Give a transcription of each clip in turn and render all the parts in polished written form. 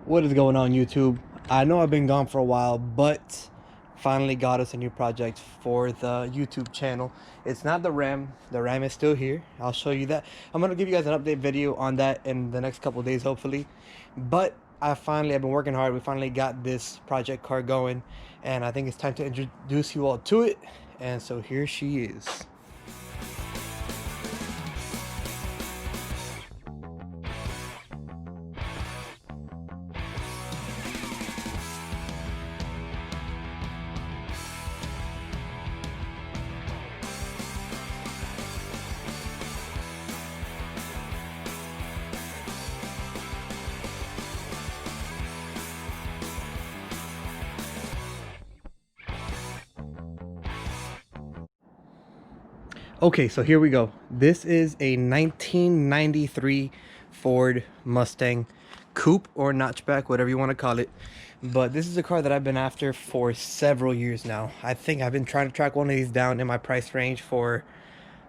What is going on, YouTube? I know I've been gone for a while, but finally got us a new project for the YouTube channel. It's not the Ram. The Ram is still here. I'll show you that. I'm gonna give you guys an update video on that in the next couple of days, hopefully. But I've been working hard. We finally got this project car going, and I think it's time to introduce you all to it. And so here she is. Okay, so here we go. This is a 1993 Ford Mustang coupe or notchback, whatever you want to call it. But this is a car that I've been after for several years now. I think I've been trying to track one of these down in my price range for,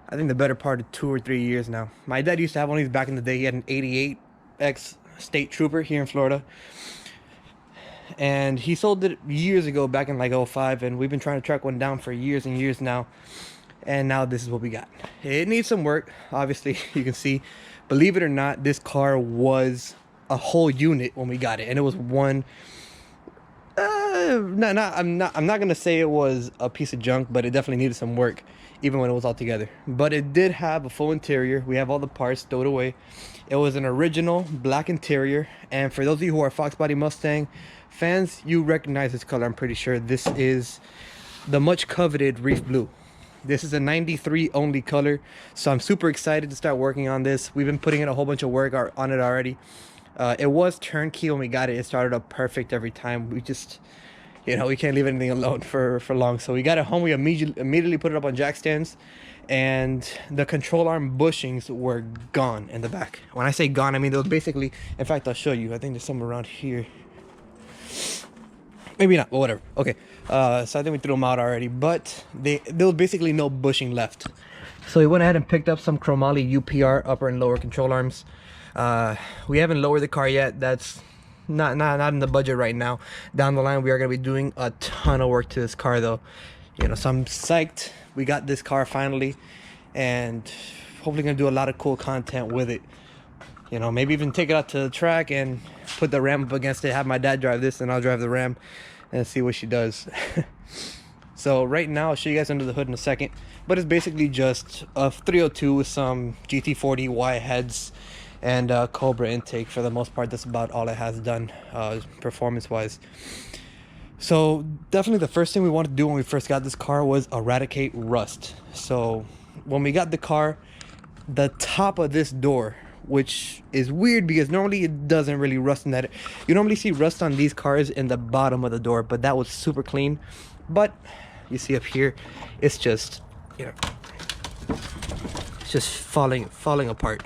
I think, the better part of 2 or 3 years now. My dad used to have one of these back in the day. He had an 88X State Trooper here in Florida. And he sold it years ago, back in like 05, and we've been trying to track one down for years and years now. And now this is what we got. It needs some work, obviously. You can see, believe it or not, this car was a whole unit when we got it, and it was one. I'm not gonna say it was a piece of junk, but it definitely needed some work, even when it was all together. But it did have a full interior. We have all the parts stowed away. It was an original black interior, and for those of you who are Foxbody Mustang fans, you recognize this color. I'm pretty sure this is the much coveted reef blue. This is a 93 only color, so I'm super excited to start working on this. We've been putting in a whole bunch of work on it already. It was turnkey when we got it. It started up perfect every time. We just, we can't leave anything alone for long. So we got it home. We immediately put it up on jack stands, and the control arm bushings were gone in the back. When I say gone, I mean they were basically, in fact, I'll show you. I think there's some around here. Maybe not, but whatever. Okay, so I think we threw them out already, but there was basically no bushing left. So we went ahead and picked up some chromoly UPR upper and lower control arms. We haven't lowered the car yet. That's not in the budget right now. Down the line, we are going to be doing a ton of work to this car, though. So I'm psyched. We got this car finally, and hopefully going to do a lot of cool content with it. Maybe even take it out to the track and put the Ram up against it, have my dad drive this, and I'll drive the Ram and see what she does. So right now, I'll show you guys under the hood in a second, but it's basically just a 302 with some GT40Y heads and Cobra Intake. For the most part, that's about all it has done performance-wise. So definitely the first thing we wanted to do when we first got this car was eradicate rust. So when we got the car, the top of this door, which is weird because normally it doesn't really rust in that. You normally see rust on these cars in the bottom of the door, but that was super clean. But you see up here, it's just, it's just falling apart.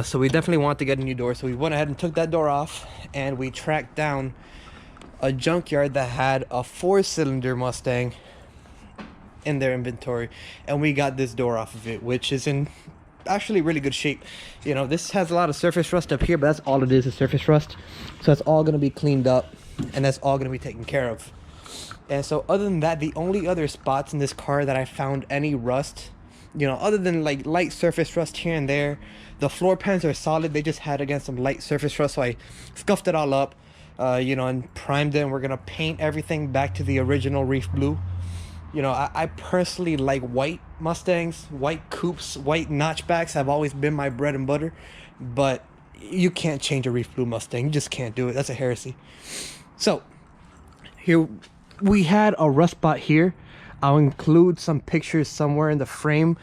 So we definitely want to get a new door. So we went ahead and took that door off, and we tracked down a junkyard that had a 4-cylinder Mustang in their inventory, and we got this door off of it, which is in actually really good shape. This has a lot of surface rust up here, but that's all it is surface rust. So that's all going to be cleaned up, and that's all going to be taken care of. And so other than that, the only other spots in this car that I found any rust, other than like light surface rust here and there, the floor pans are solid. They just had against some light surface rust, so I scuffed it all up, and primed it. And we're going to paint everything back to the original reef blue. I personally like white Mustangs, white coupes, white notchbacks have always been my bread and butter, but you can't change a reef blue Mustang. You just can't do it. That's a heresy. So here we had a rust spot here. I'll include some pictures somewhere in the frame.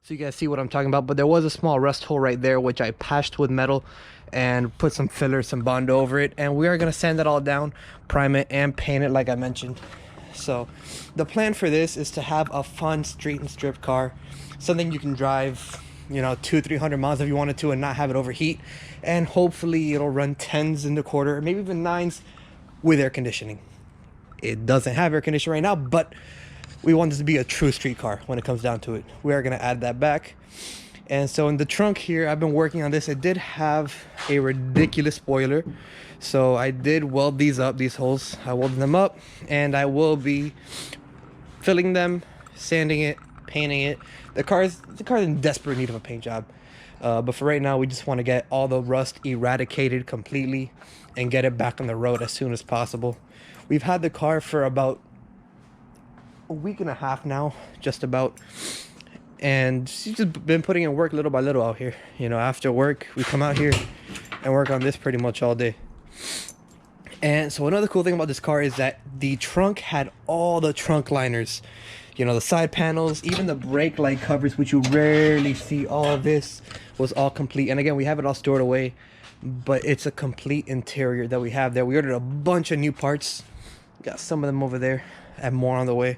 So you guys see what I'm talking about, but there was a small rust hole right there, which I patched with metal and put some filler, some Bond over it, and we are going to sand it all down, prime it, and paint it like I mentioned. So the plan for this is to have a fun street and strip car, something you can drive 200-300 miles if you wanted to and not have it overheat, and hopefully it'll run 10s in the quarter, maybe even 9s with air conditioning. It doesn't have air conditioning right now, but we want this to be a true street car when it comes down to it. We are going to add that back. And so in the trunk here, I've been working on this. It did have a ridiculous spoiler, so I did weld these up, these holes. I welded them up, and I will be filling them, sanding it, painting it. The car is in desperate need of a paint job, but for right now we just want to get all the rust eradicated completely and get it back on the road as soon as possible. We've had the car for about a week and a half now, just about, and she's just been putting in work little by little out here. You know, after work we come out here and work on this pretty much all day. And so another cool thing about this car is that the trunk had all the trunk liners, you know, the side panels, even the brake light covers, which you rarely see. All of this was all complete. And again, we have it all stored away, but it's a complete interior that we have there. We ordered a bunch of new parts, got some of them over there and more on the way.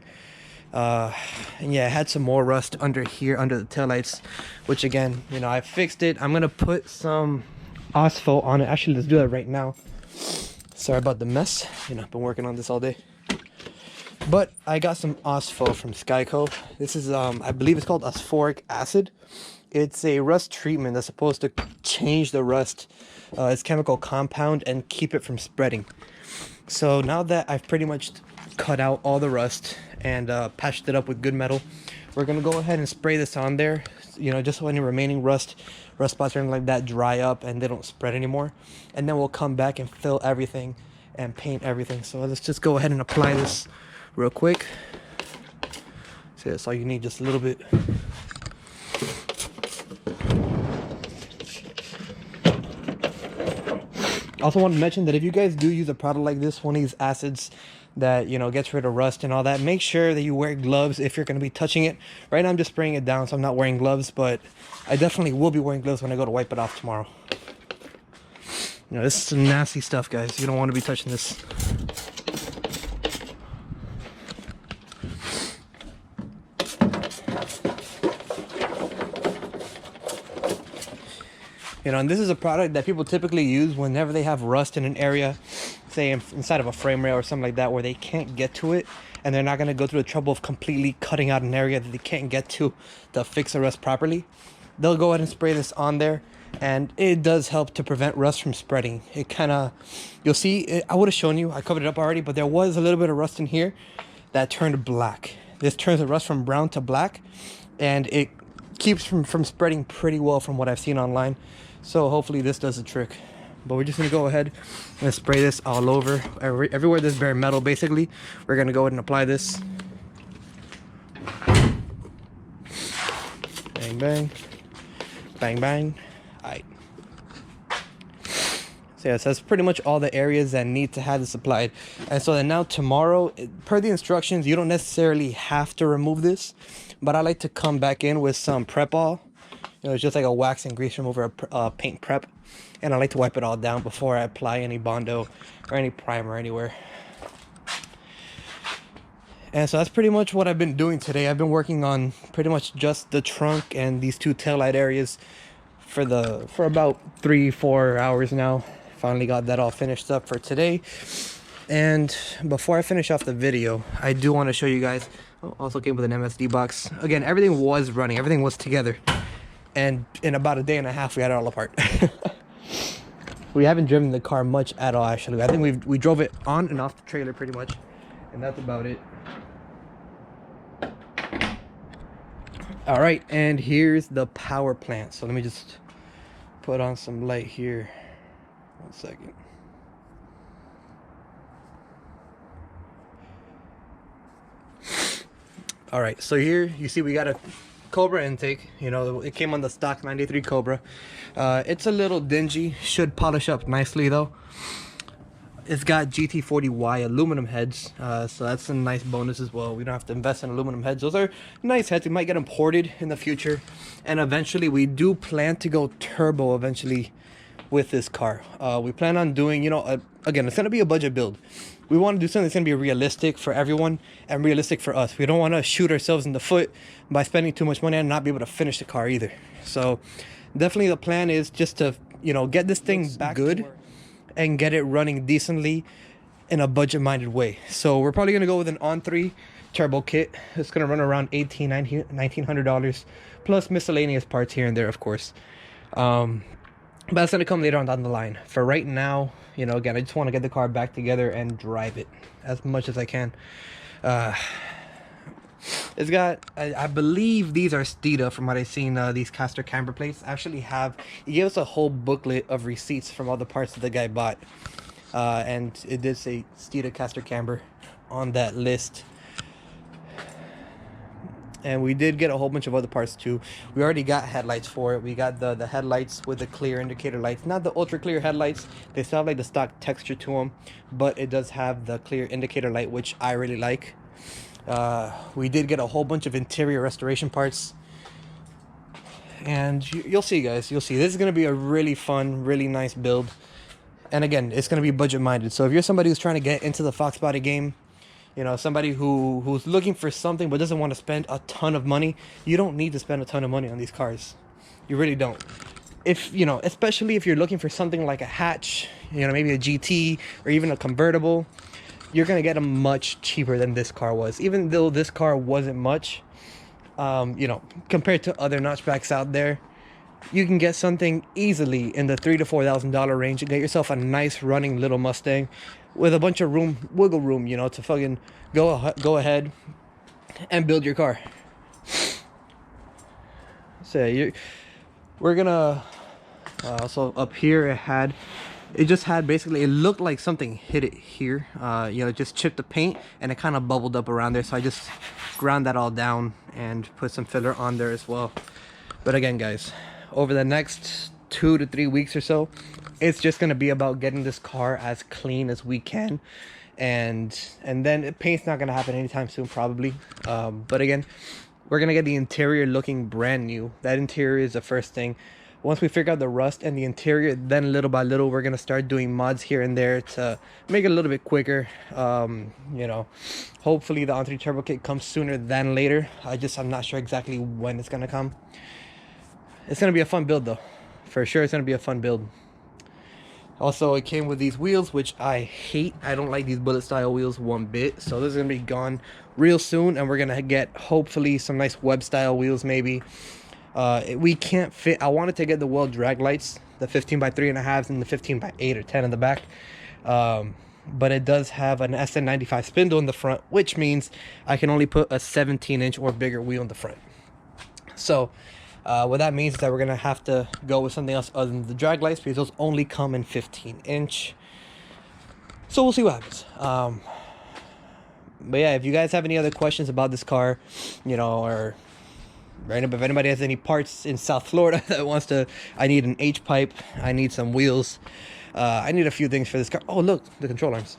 And yeah, I had some more rust under here, under the taillights, which again, you know, I fixed it. I'm gonna put some asphalt on it. Actually, let's do that right now. Sorry about the mess, you know, I've been working on this all day. But I got some asphalt from Skyco. This is I believe it's called phosphoric acid. It's a rust treatment that's supposed to change the rust, its chemical compound, and keep it from spreading. So now that I've pretty much cut out all the rust and patched it up with good metal, we're gonna go ahead and spray this on there, you know, just so any remaining rust spots or anything like that dry up and they don't spread anymore. And then we'll come back and fill everything and paint everything. So let's just go ahead and apply this real quick. So that's all you need, just a little bit. Also want to mention that if you guys do use a product like this, one of these acids that, you know, gets rid of rust and all that, make sure that you wear gloves if you're going to be touching it. Right now I'm just spraying it down, so I'm not wearing gloves, but I definitely will be wearing gloves when I go to wipe it off tomorrow. You know, this is some nasty stuff, guys. You don't want to be touching this. You know, and this is a product that people typically use whenever they have rust in an area, say inside of a frame rail or something like that, where they can't get to it, and they're not going to go through the trouble of completely cutting out an area that they can't get to fix the rust properly. They'll go ahead and spray this on there, and it does help to prevent rust from spreading. It kind of, you'll see, I would have shown you, I covered it up already, but there was a little bit of rust in here that turned black. This turns the rust from brown to black, and it keeps from spreading pretty well from what I've seen online. So hopefully this does the trick. But we're just gonna go ahead and spray this all over, everywhere there's bare metal. Basically, we're gonna go ahead and apply this. Bang bang, bang bang. Alright. So yeah, so that's pretty much all the areas that need to have this applied. And so then now tomorrow, per the instructions, you don't necessarily have to remove this, but I like to come back in with some prep all. You know, it's just like a wax and grease remover, paint prep, and I like to wipe it all down before I apply any Bondo or any primer anywhere. And so that's pretty much what I've been doing today. I've been working on pretty much just the trunk and these two taillight areas for about 3-4 hours now. Finally got that all finished up for today. And before I finish off the video, I do want to show you guys, also came with an MSD box. Again, everything was running, everything was together. And in about a day and a half, we had it all apart. We haven't driven the car much at all, actually. I think we drove it on and off the trailer pretty much, and that's about it. All right, and here's the power plant. So let me just put on some light here. 1 second. All right, so here you see we got a Cobra intake. You know, it came on the stock 93 Cobra. It's a little dingy, should polish up nicely though. It's got GT40Y aluminum heads, so that's a nice bonus as well. We don't have to invest in aluminum heads. Those are nice heads. We might get them ported in the future, and eventually we do plan to go turbo eventually with this car. We plan on doing, you know, again, it's going to be a budget build. We want to do something that's going to be realistic for everyone and realistic for us. We don't want to shoot ourselves in the foot by spending too much money and not be able to finish the car either. So definitely the plan is just to, you know, get this thing back good and get it running decently in a budget-minded way. So we're probably going to go with an on 3 turbo kit. It's gonna run around $1,900 plus miscellaneous parts here and there, of course. But that's gonna come later on down the line. For right now, you know, again, I just want to get the car back together and drive it as much as I can. It's got, I believe these are Steeda from what I've seen. These caster camber plates actually have, he gave us a whole booklet of receipts from all the parts that the guy bought, and it did say Steeda caster camber on that list. And we did get a whole bunch of other parts too. We already got headlights for it. We got the headlights with the clear indicator lights, not the ultra clear headlights. They still have like the stock texture to them, but it does have the clear indicator light, which I really like. We did get a whole bunch of interior restoration parts, and you'll see, guys, you'll see. This is going to be a really fun, really nice build. And again, it's going to be budget minded. So if you're somebody who's trying to get into the Foxbody game, you know, somebody who's looking for something but doesn't want to spend a ton of money, you don't need to spend a ton of money on these cars. You really don't. If, you know, especially if you're looking for something like a hatch, you know, maybe a GT or even a convertible, you're gonna get them much cheaper than this car was. Even though this car wasn't much, you know, compared to other notchbacks out there, you can get something easily in the $3,000 to $4,000 range and get yourself a nice running little Mustang with a bunch of wiggle room, you know, to fucking go ahead and build your car. So we're gonna also up here it just had basically, it looked like something hit it here, you know, just chipped the paint and it kind of bubbled up around there, so I just ground that all down and put some filler on there as well. But again, guys, over the next 2 to 3 weeks or so, it's just going to be about getting this car as clean as we can, and then paint's not going to happen anytime soon, probably. But again, we're going to get the interior looking brand new. That interior is the first thing. Once we figure out the rust and the interior, then little by little we're going to start doing mods here and there to make it a little bit quicker. You know, hopefully the Untitled Turbo kit comes sooner than later. I'm not sure exactly when it's going to come. It's going to be a fun build though. For sure it's going to be a fun build. Also, it came with these wheels, which I hate. I don't like these bullet style wheels one bit. So this is going to be gone real soon, and we're going to get hopefully some nice web style wheels maybe. We can't fit. I wanted to get the well drag lights, the 15 by 3.5 and the 15 by 8 or 10 in the back, but it does have an SN95 spindle in the front, which means I can only put a 17-inch or bigger wheel in the front. So what that means is that we're gonna have to go with something else other than the drag lights, because those only come in 15-inch. So we'll see what happens. But yeah, if you guys have any other questions about this car, you know, or if anybody has any parts in South Florida that wants to, I need an H-pipe, I need some wheels, I need a few things for this car. Oh look, the control arms.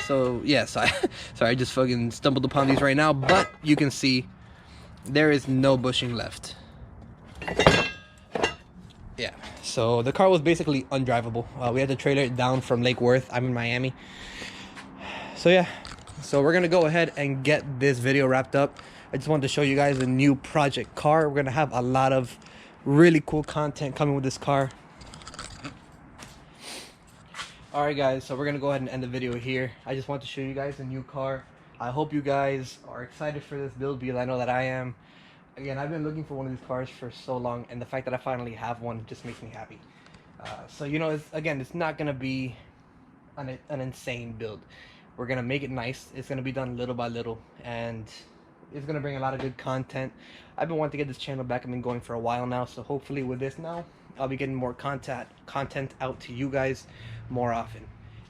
So yes, sorry, I just fucking stumbled upon these right now, but you can see there is no bushing left. Yeah, so the car was basically undrivable. We had to trailer it down from Lake Worth. I'm in Miami. So yeah, so we're gonna go ahead and get this video wrapped up. I just wanted to show you guys a new project car. We're gonna have a lot of really cool content coming with this car. Alright guys, so we're gonna go ahead and end the video here. I just want to show you guys a new car. I hope you guys are excited for this build, because I know that I am. Again, I've been looking for one of these cars for so long, and the fact that I finally have one just makes me happy. So you know, it's not gonna be an insane build. We're gonna make it nice. It's gonna be done little by little, and it's gonna bring a lot of good content. I've been wanting to get this channel back. I've been going for a while now, so hopefully with this now, I'll be getting more content out to you guys more often.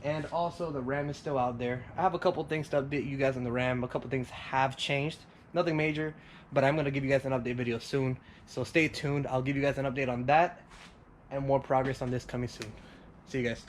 And also, the RAM is still out there. I have a couple things to update you guys on the RAM. A couple things have changed. Nothing major, but I'm gonna give you guys an update video soon. So stay tuned. I'll give you guys an update on that and more progress on this coming soon. See you guys.